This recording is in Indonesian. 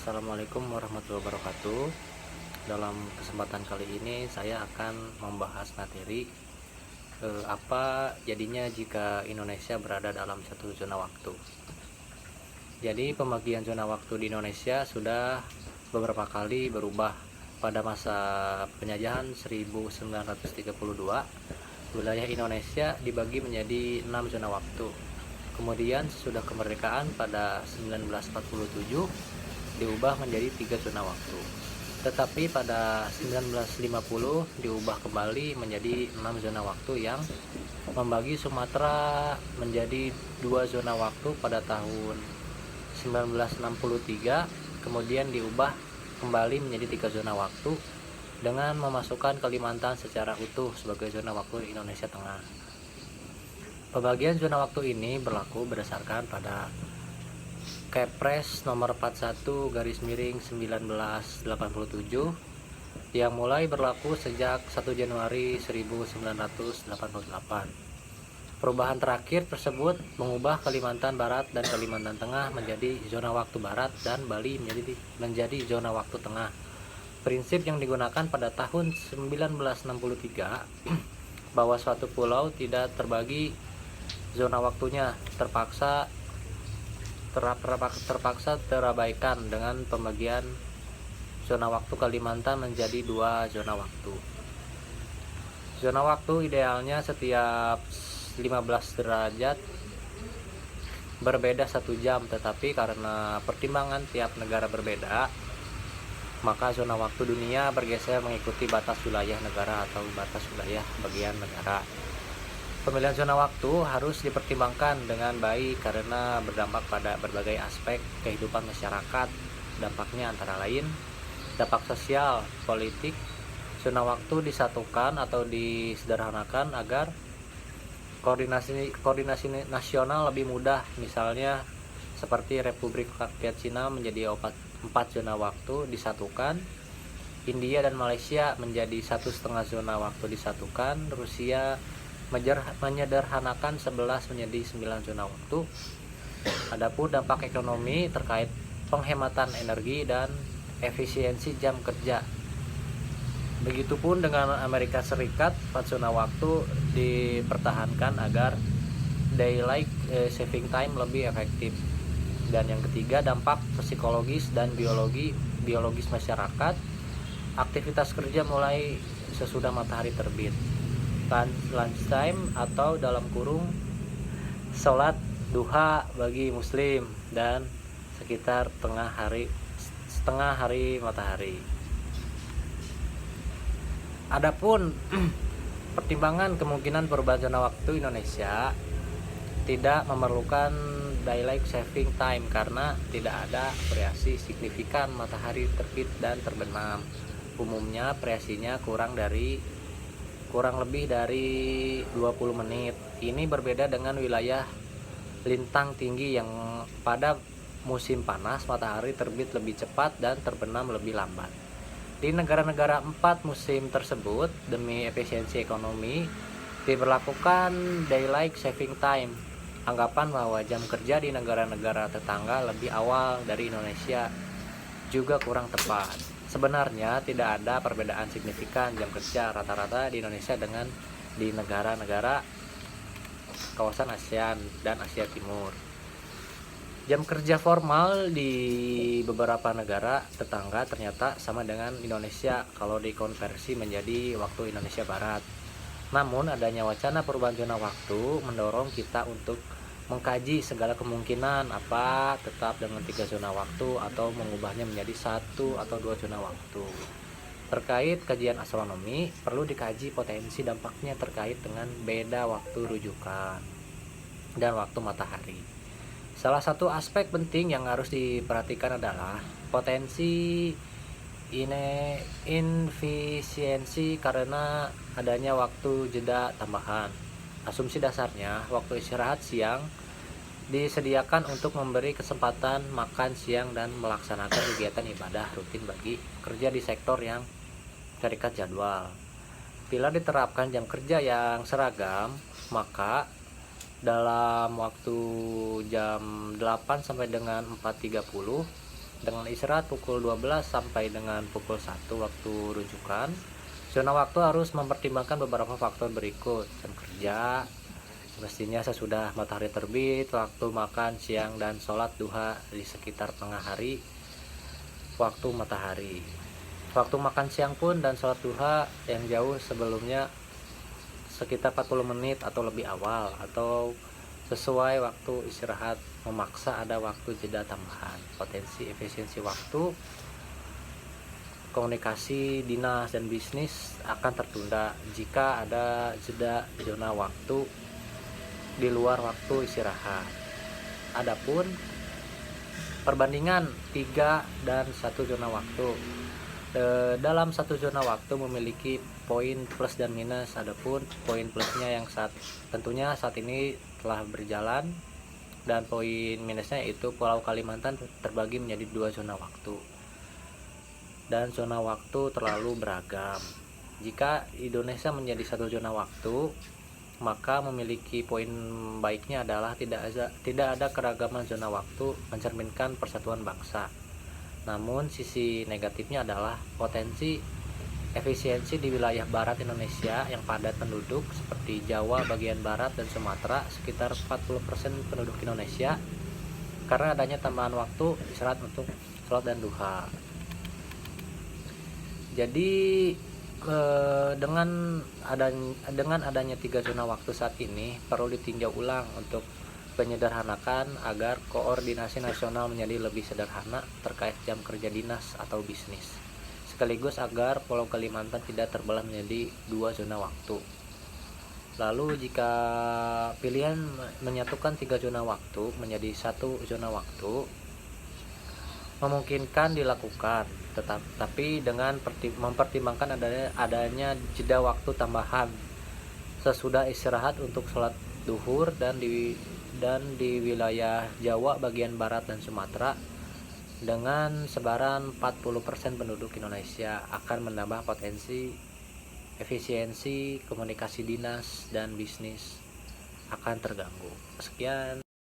Assalamualaikum warahmatullahi wabarakatuh. Dalam kesempatan kali ini saya akan membahas materi apa jadinya jika Indonesia berada dalam satu zona waktu. Jadi pembagian zona waktu di Indonesia sudah beberapa kali berubah. Pada masa penjajahan 1932, wilayah Indonesia dibagi menjadi 6 zona waktu. Kemudian sesudah kemerdekaan pada 1947 diubah menjadi 3 zona waktu. Tetapi pada 1950 diubah kembali menjadi 6 zona waktu yang membagi Sumatera menjadi 2 zona waktu pada tahun 1963, kemudian diubah kembali menjadi 3 zona waktu dengan memasukkan Kalimantan secara utuh sebagai zona waktu Indonesia Tengah. Pembagian zona waktu ini berlaku berdasarkan pada Kepres nomor 41/1987 yang mulai berlaku sejak 1 Januari 1988. Perubahan terakhir tersebut mengubah Kalimantan Barat dan Kalimantan Tengah menjadi zona waktu Barat dan Bali menjadi zona waktu Tengah. Prinsip yang digunakan pada tahun 1963 bahwa suatu pulau tidak terbagi zona waktunya terpaksa terabaikan dengan pembagian zona waktu Kalimantan menjadi 2 zona waktu. Zona waktu idealnya setiap 15 derajat berbeda 1 jam, tetapi karena pertimbangan tiap negara berbeda, maka zona waktu dunia bergeser mengikuti batas wilayah negara atau batas wilayah bagian negara. Pemilihan zona waktu harus dipertimbangkan dengan baik karena berdampak pada berbagai aspek kehidupan masyarakat. Dampaknya antara lain dampak sosial, politik. Zona waktu disatukan atau disederhanakan agar koordinasi nasional lebih mudah. Misalnya seperti Republik Rakyat Cina menjadi 4 zona waktu disatukan, India dan Malaysia menjadi 1,5 zona waktu disatukan, Rusia menyederhanakan 11 menjadi 9 zona waktu. Adapun dampak ekonomi terkait penghematan energi dan efisiensi jam kerja. Begitupun dengan Amerika Serikat, 4 zona waktu dipertahankan agar daylight saving time lebih efektif. Dan yang ketiga, dampak psikologis dan biologis masyarakat. Aktivitas kerja mulai sesudah matahari terbit, lunchtime atau dalam kurung sholat duha bagi muslim, dan sekitar setengah hari matahari. Adapun pertimbangan kemungkinan perubahan zona waktu Indonesia tidak memerlukan daylight saving time karena tidak ada variasi signifikan matahari terbit dan terbenam. Umumnya variasinya kurang lebih dari 20 menit. Ini berbeda dengan wilayah lintang tinggi yang pada musim panas matahari terbit lebih cepat dan terbenam lebih lambat. Di negara-negara 4 musim tersebut, demi efisiensi ekonomi, diberlakukan daylight saving time. Anggapan bahwa jam kerja di negara-negara tetangga lebih awal dari Indonesia juga kurang tepat. Sebenarnya tidak ada perbedaan signifikan jam kerja rata-rata di Indonesia dengan di negara-negara kawasan ASEAN dan Asia Timur. Jam kerja formal di beberapa negara tetangga ternyata sama dengan Indonesia kalau dikonversi menjadi waktu Indonesia Barat. Namun adanya wacana perubahan zona waktu mendorong kita untuk mengkaji segala kemungkinan, apa tetap dengan 3 zona waktu atau mengubahnya menjadi 1 atau 2 zona waktu. Terkait kajian astronomi, perlu dikaji potensi dampaknya terkait dengan beda waktu rujukan dan waktu matahari. Salah satu aspek penting yang harus diperhatikan adalah potensi inefisiensi karena adanya waktu jeda tambahan. Asumsi dasarnya, waktu istirahat siang disediakan untuk memberi kesempatan makan siang dan melaksanakan kegiatan ibadah rutin bagi kerja di sektor yang terikat jadwal. Bila diterapkan jam kerja yang seragam, maka dalam waktu jam 8 sampai dengan 4.30 dengan istirahat pukul 12 sampai dengan pukul 1 waktu rujukan. Zona waktu harus mempertimbangkan beberapa faktor berikut: jam kerja, mestinya sesudah matahari terbit, waktu makan siang dan sholat duha di sekitar tengah hari, waktu matahari. Waktu makan siang pun dan sholat duha yang jauh sebelumnya sekitar 40 menit atau lebih awal, atau sesuai waktu istirahat memaksa ada waktu jeda tambahan. Potensi efisiensi waktu, komunikasi dinas dan bisnis akan tertunda jika ada jeda zona waktu di luar waktu istirahat. Adapun perbandingan 3 dan 1 zona waktu. Dalam satu zona waktu memiliki poin plus dan minus. Adapun poin plusnya yang tentunya saat ini telah berjalan, dan poin minusnya yaitu Pulau Kalimantan terbagi menjadi 2 zona waktu, dan zona waktu terlalu beragam. Jika Indonesia menjadi satu zona waktu, maka memiliki poin baiknya adalah tidak ada keragaman zona waktu, mencerminkan persatuan bangsa. Namun sisi negatifnya adalah potensi efisiensi di wilayah barat Indonesia yang padat penduduk seperti Jawa bagian barat dan Sumatera, sekitar 40% penduduk Indonesia, karena adanya tambahan waktu istirahat untuk sholat dan duha. Jadi dengan adanya 3 zona waktu saat ini perlu ditinjau ulang untuk penyederhanakan agar koordinasi nasional menjadi lebih sederhana terkait jam kerja dinas atau bisnis, sekaligus agar Pulau Kalimantan tidak terbelah menjadi 2 zona waktu. Lalu jika pilihan menyatukan 3 zona waktu menjadi 1 zona waktu memungkinkan dilakukan, tapi dengan mempertimbangkan adanya jeda waktu tambahan sesudah istirahat untuk sholat duhur, dan di wilayah Jawa bagian barat dan Sumatera dengan sebaran 40% penduduk Indonesia akan menambah potensi efisiensi komunikasi dinas dan bisnis akan terganggu. Sekian.